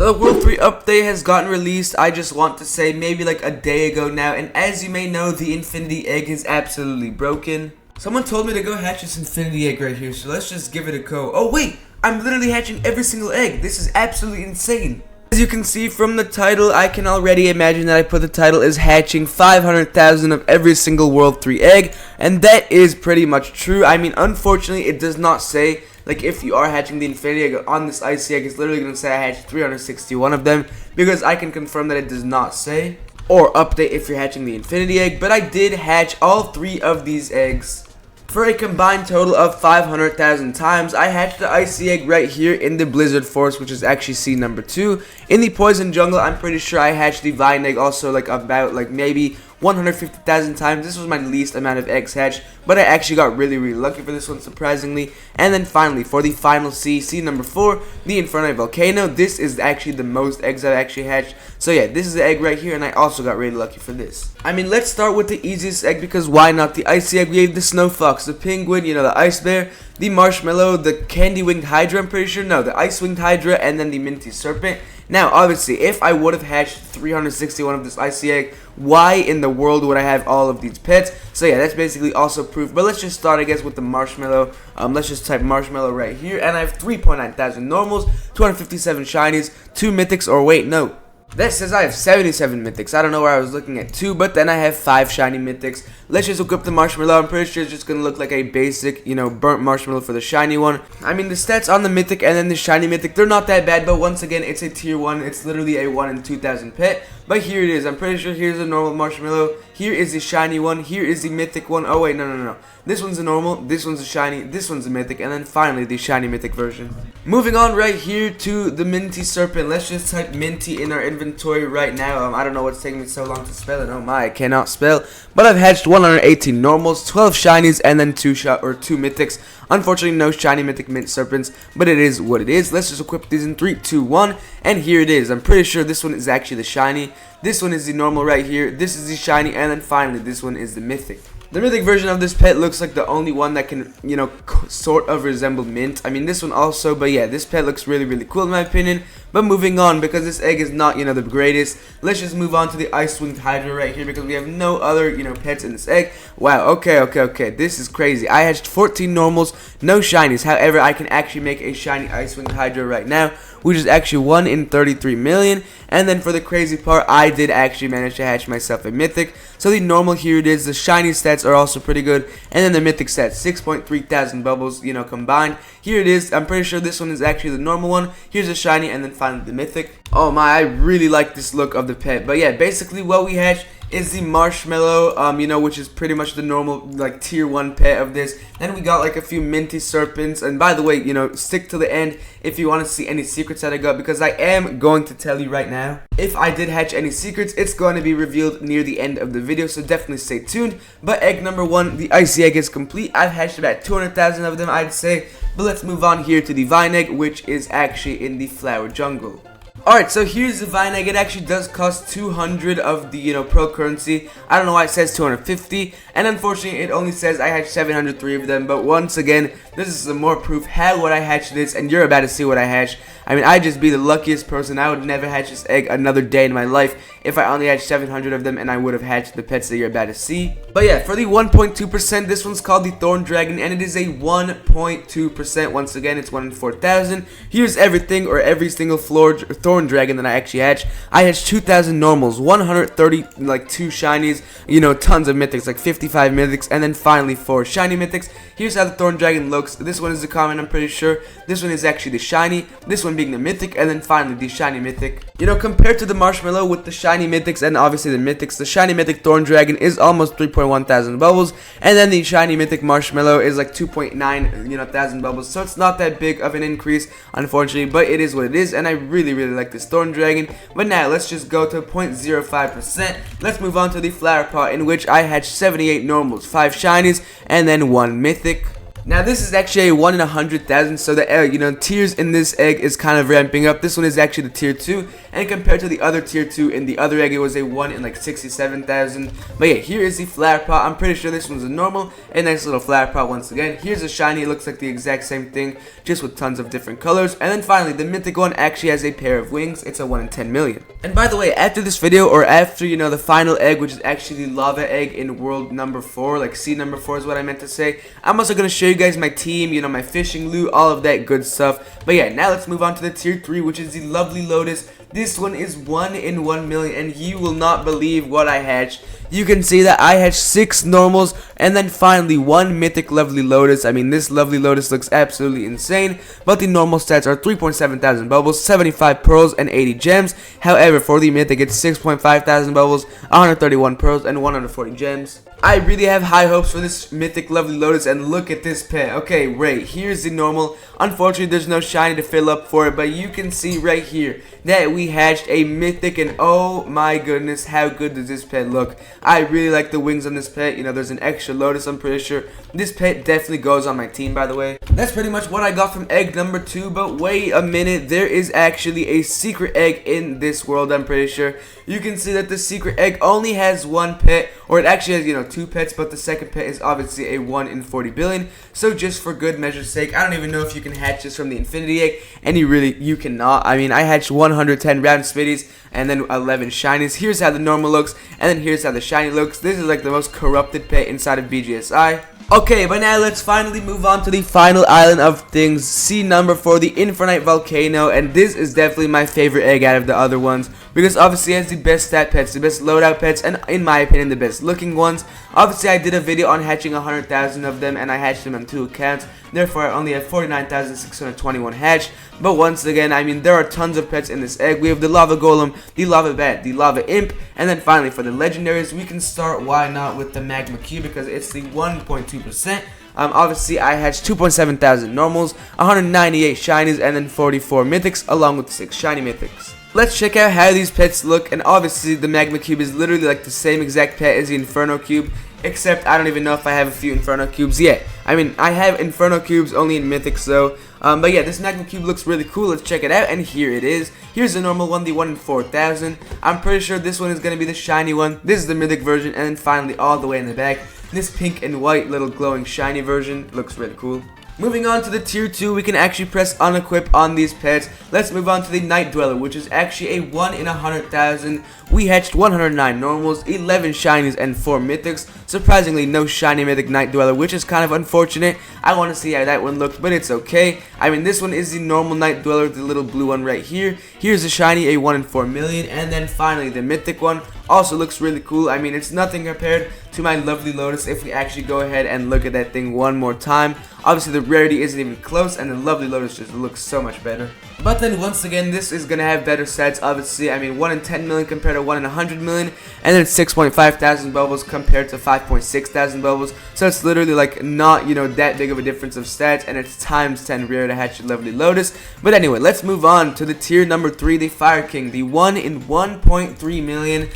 So the World 3 update has gotten released, I just want to say, maybe like a day ago now, and as you may know, the Infinity Egg is absolutely broken. Someone told me to go hatch this Infinity Egg right here, so let's just give it a go. Oh wait, I'm literally hatching every single egg. This is absolutely insane. As you can see from the title, I can already imagine that I put the title as hatching 500,000 of every single World 3 egg, and that is pretty much true. I mean, unfortunately, it does not say, like, if you are hatching the Infinity Egg on this icy egg, it's literally going to say I hatched 361 of them, because I can confirm that it does not say, or update if you're hatching the Infinity Egg, but I did hatch all 3 of these eggs. For a combined total of 500,000 times, I hatched the icy egg right here in the Blizzard Forest, which is actually scene number 2. In the Poison Jungle, I'm pretty sure I hatched the Vine egg also like about like maybe 150,000 times. This was my least amount of eggs hatched, but I actually got really lucky for this one, surprisingly. And then finally, for the final scene number 4, the Infernite volcano. This is actually the most eggs I've actually hatched. So yeah, this is the egg right here, and I also got really lucky for this. I mean, let's start with the easiest egg, because why not? The icy egg. We have the snow fox, the penguin, you know, the ice bear, the marshmallow, the candy winged hydra, I'm pretty sure. No, the ice winged hydra, and then the minty serpent. Now, obviously, if I would have hatched 361 of this icy egg, why in the world would I have all of these pets? So yeah, that's basically also proof. But let's just start, I guess, with the marshmallow. Let's just type marshmallow right here, and I have 3.9 thousand normals, 257 shinies, 2 mythics, or wait, no. That says I have 77 mythics. I don't know where I was looking at 2, but then I have 5 shiny mythics. Let's just equip the marshmallow. I'm pretty sure it's just going to look like a basic, you know, burnt marshmallow for the shiny one. I mean, the stats on the mythic and then the shiny mythic, they're not that bad, but once again, it's a tier 1. It's literally a 1 in 2,000 pet. But here it is. I'm pretty sure here's a normal marshmallow. Here is the shiny one. Here is the mythic one. Oh, wait, no. This one's a normal. This one's a shiny. This one's a mythic. And then finally, the shiny mythic version. Moving on right here to the minty serpent. Let's just type minty in our inventory right now. I don't know what's taking me so long to spell it. Oh my, I cannot spell. But I've hatched 118 normals, 12 shinies, and then 2 mythics. Unfortunately, no shiny mythic mint serpents, but it is what it is. Let's just equip these in 3, 2, 1, and here it is. I'm pretty sure this one is actually the shiny. This one is the normal right here. This is the shiny, and then finally, this one is the mythic. The mythic version of this pet looks like the only one that can, you know, sort of resemble mint. I mean, this one also, but yeah, this pet looks really cool in my opinion. But moving on, because this egg is not, you know, the greatest, let's just move on to the ice winged hydra right here, because we have no other, you know, pets in this egg. Wow, okay, this is crazy. I hatched 14 normals, no shinies. However, I can actually make a shiny ice winged hydra right now, which is actually 1 in 33 million. And then for the crazy part, I did actually manage to hatch myself a mythic. So the normal, here it is. The shiny stats are also pretty good, and then the mythic stats, 6.3 thousand bubbles, you know, combined. Here it is. I'm pretty sure this one is actually the normal one. Here's a shiny, and then finally the mythic. Oh my, I really like this look of the pet. But yeah, basically what we hatched is the marshmallow, you know, which is pretty much the normal, like, tier 1 pet of this. Then we got, like, a few minty serpents. And by the way, you know, stick to the end if you want to see any secrets that I got, because I am going to tell you right now. If I did hatch any secrets, it's going to be revealed near the end of the video, so definitely stay tuned. But egg number 1, the icy egg, is complete. I've hatched about 200,000 of them, I'd say. But let's move on here to the vine egg, which is actually in the flower jungle. Alright, so here's the vine egg. It actually does cost 200 of the, you know, pro currency. I don't know why it says 250, and unfortunately it only says I hatched 703 of them. But once again, this is some more proof. How would I hatch this? And you're about to see what I hatched. I mean, I'd just be the luckiest person. I would never hatch this egg another day in my life if I only hatched 700 of them, and I would have hatched the pets that you're about to see. But yeah, for the 1.2%, this one's called the Thorn Dragon, and it is a 1.2%. Once again, it's 1 in 4,000. Here's everything, or every single Thorn Dragon that I actually hatched. I hatched 2,000 normals, 130, like, 2 shinies, you know, tons of mythics, like 55 mythics, and then finally 4 shiny mythics. Here's how the Thorn Dragon looks. This one is the common, I'm pretty sure. This one is actually the shiny. This one being the mythic, and then finally the shiny mythic. You know, compared to the marshmallow with the shiny mythics and obviously the mythics, the shiny mythic Thorn Dragon is almost 3.1 thousand bubbles, and then the shiny mythic marshmallow is like 2.9, you know, thousand bubbles. So it's not that big of an increase, unfortunately, but it is what it is, and I really like this Thorn Dragon. But now let's just go to 0.05%. Let's move on to the flower pot, in which I hatched 78 normals, 5 shinies, and then 1 mythic. Now this is actually a 1 in 100,000, so the tiers in this egg is kind of ramping up. This one is actually the tier 2, and compared to the other tier 2 in the other egg, it was a 1 in like 67,000. But yeah, here is the flower pot. I'm pretty sure this one's a normal, a nice little flower pot once again. Here's a shiny. It looks like the exact same thing, just with tons of different colors. And then finally, the mythic one actually has a pair of wings. It's a 1 in 10 million. And by the way, after this video, or after the final egg, which is actually the lava egg in world number 4, like seed number 4 is what I meant to say, I'm also gonna show you guys my team, my fishing loot, all of that good stuff. But yeah, now let's move on to the tier 3, which is the lovely lotus. This one is 1 in 1 million, and you will not believe what I hatched. You can see that I hatched 6 normals, and then finally 1 mythic lovely lotus. I mean, this lovely lotus looks absolutely insane, but the normal stats are 3.7 thousand bubbles, 75 pearls, and 80 gems. However, for the mythic, it's 6.5 thousand bubbles, 131 pearls, and 140 gems. I really have high hopes for this mythic lovely lotus, and look at this pet. Okay, right, here's the normal. Unfortunately, there's no shiny to fill up for it, but you can see right here that we hatched a mythic, and oh my goodness, how good does this pet look. I really like the wings on this pet. There's an extra lotus, I'm pretty sure. This pet definitely goes on my team, by the way. That's pretty much what I got from egg number 2, but wait a minute, there is actually a secret egg in this world, I'm pretty sure. You can see that the secret egg only has 1 pet, or it actually has, 2 pets, but the second pet is obviously a 1 in 40 billion. So just for good measure's sake, I don't even know if you can hatch this from the infinity egg, and you cannot. I mean, I hatched 110 round spitties and then 11 shinies. Here's how the normal looks, and then here's how the shiny looks. This is like the most corrupted pet inside of BGSI. Okay, but now let's finally move on to the final island of things, seed number 4, the Infernite volcano, and this is definitely my favorite egg out of the other ones, because obviously it has the best stat pets, the best loadout pets, and in my opinion, the best looking ones. Obviously, I did a video on hatching 100,000 of them, and I hatched them on 2 accounts, therefore I only have 49,621 hatched. But once again, I mean, there are tons of pets in this egg. We have the lava golem, the lava bat, the lava imp, and then finally for the legendaries, we can start, why not, with the magma cube, because it's the 1.2%. Obviously, I hatched 2.7 thousand normals, 198 shinies, and then 44 mythics, along with 6 shiny mythics. Let's check out how these pets look, and obviously the magma cube is literally like the same exact pet as the inferno cube, except I don't even know if I have a few inferno cubes yet. I mean, I have inferno cubes only in mythics though. But yeah, this magma cube looks really cool. Let's check it out, and here it is. Here's the normal one, the 1 in 4,000. I'm pretty sure this one is going to be the shiny one. This is the mythic version, and then finally all the way in the back, this pink and white little glowing shiny version looks really cool. Moving on to the tier 2, we can actually press unequip on these pets. Let's move on to the Night Dweller, which is actually a 1 in 100,000. We hatched 109 normals, 11 shinies, and 4 mythics. Surprisingly, no shiny mythic Night Dweller, which is kind of unfortunate. I want to see how that one looked, but it's okay. I mean, this one is the normal Night Dweller, the little blue one right here. Here's the shiny, a 1 in 4 million. And then finally, the mythic one also looks really cool. I mean, it's nothing compared to my lovely lotus if we actually go ahead and look at that thing one more time. Obviously, the rarity isn't even close, and the lovely lotus just looks so much better. But then once again, this is gonna have better stats. Obviously, I mean, 1 in 10 million compared to 1 in 100 million, and then 6.5 thousand bubbles compared to 5.6 thousand bubbles. So it's literally like not that big of a difference of stats, and it's times 10 rare to hatch a lovely lotus. But anyway, let's move on to the tier number 3, the Fire King, the 1 in 1.3 million.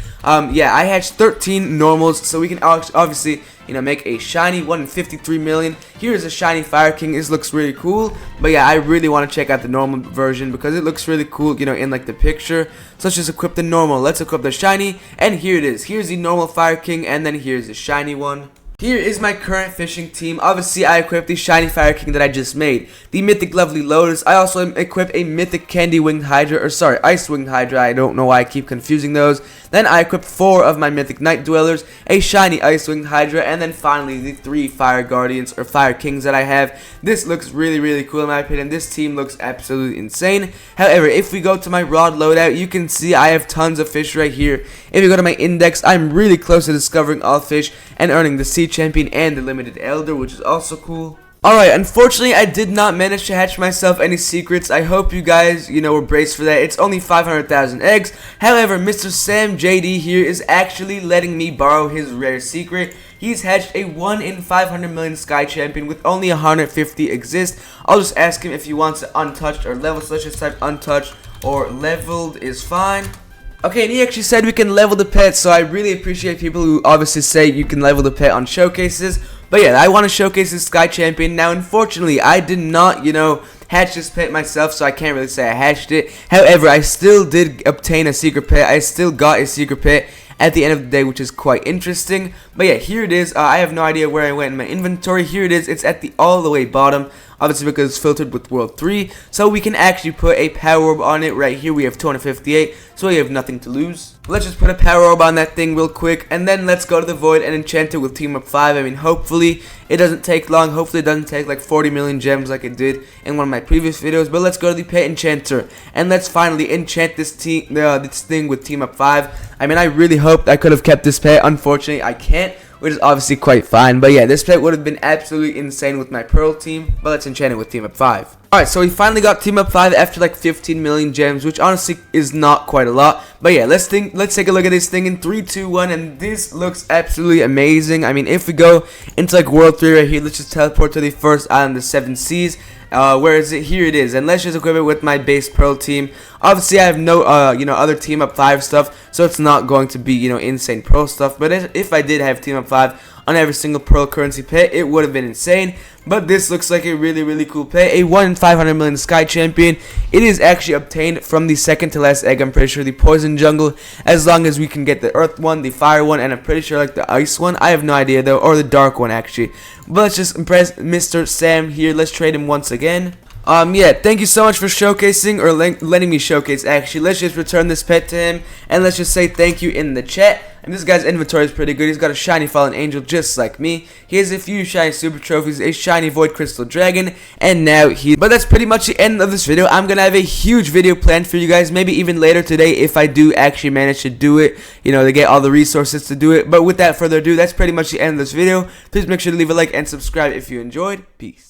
Yeah, I hatched 13 normals, so we can obviously make a shiny 1 in 53 million. Here's a shiny Fire King. This looks really cool. But yeah, I really want to check out the normal version because it looks really cool, in like the picture. So let's just equip the normal. Let's equip the shiny, and here it is. Here's the normal Fire King, and then here's the shiny one. Here is my current fishing team. Obviously, I equipped the shiny Fire King that I just made. The mythic lovely lotus. I also equipped a mythic candy winged hydra, or sorry, ice winged hydra. I don't know why I keep confusing those. Then I equipped 4 of my mythic night dwellers, a shiny ice winged hydra, and then finally the 3 fire guardians or fire kings that I have. This looks really, really cool in my opinion. This team looks absolutely insane. However, if we go to my rod loadout, you can see I have tons of fish right here. If you go to my index, I'm really close to discovering all fish and earning the sea champion and the limited elder, which is also cool. Alright, unfortunately, I did not manage to hatch myself any secrets. I hope you guys, were braced for that. It's only 500,000 eggs. However, Mr. Sam JD here is actually letting me borrow his rare secret. He's hatched a 1 in 500 million sky champion with only 150 exist. I'll just ask him if he wants it untouched or leveled, so let's just type untouched or leveled is fine. Okay, and he actually said we can level the pet, so I really appreciate people who obviously say you can level the pet on showcases. But yeah, I want to showcase this Sky Champion. Now, unfortunately, I did not, hatch this pet myself, so I can't really say I hatched it. However, I still did obtain a secret pet. I still got a secret pet at the end of the day, which is quite interesting. But yeah, here it is. I have no idea where I went in my inventory. Here it is. It's at the all the way bottom, obviously because it's filtered with World 3. So we can actually put a power orb on it right here. We have 258, so we have nothing to lose. Let's just put a power orb on that thing real quick, and then let's go to the void and enchant it with Team Up 5. I mean, hopefully it doesn't take long. Hopefully it doesn't take like 40 million gems like it did in one of my previous videos. But let's go to the pet enchanter, and let's finally enchant this thing with Team Up 5. I mean, I really hoped I could have kept this pet. Unfortunately, I can't, which is obviously quite fine. But yeah, this pet would have been absolutely insane with my Pearl team. But let's enchant it with Team Up 5. Alright, so we finally got Team Up 5 after like 15 million gems, which honestly is not quite a lot. But yeah, let's take a look at this thing in 3, 2, 1, and this looks absolutely amazing. I mean, if we go into like World 3 right here, let's just teleport to the first island, the 7 Seas. Where is it? Here it is, and let's just equip it with my base Pearl team. Obviously, I have no, other Team Up 5 stuff, so it's not going to be, insane Pearl stuff. But if I did have Team Up 5 on every single Pearl currency pet, it would have been insane. But this looks like a really, really cool pet. A 1 in 500 million Sky Champion. It is actually obtained from the second to last egg, I'm pretty sure, the Poison Jungle. As long as we can get the Earth one, the Fire one, and I'm pretty sure like the Ice one. I have no idea though, or the Dark one actually. But let's just impress Mr. Sam here. Let's trade him once again. Yeah, thank you so much for showcasing, or letting me showcase actually. Let's just return this pet to him, and let's just say thank you in the chat. And this guy's inventory is pretty good. He's got a shiny fallen angel just like me. He has a few shiny super trophies, a shiny void crystal dragon, and now but that's pretty much the end of this video. I'm gonna have a huge video planned for you guys, maybe even later today if I do actually manage to do it, to get all the resources to do it. But without further ado, that's pretty much the end of this video. Please make sure to leave a like and subscribe if you enjoyed. Peace.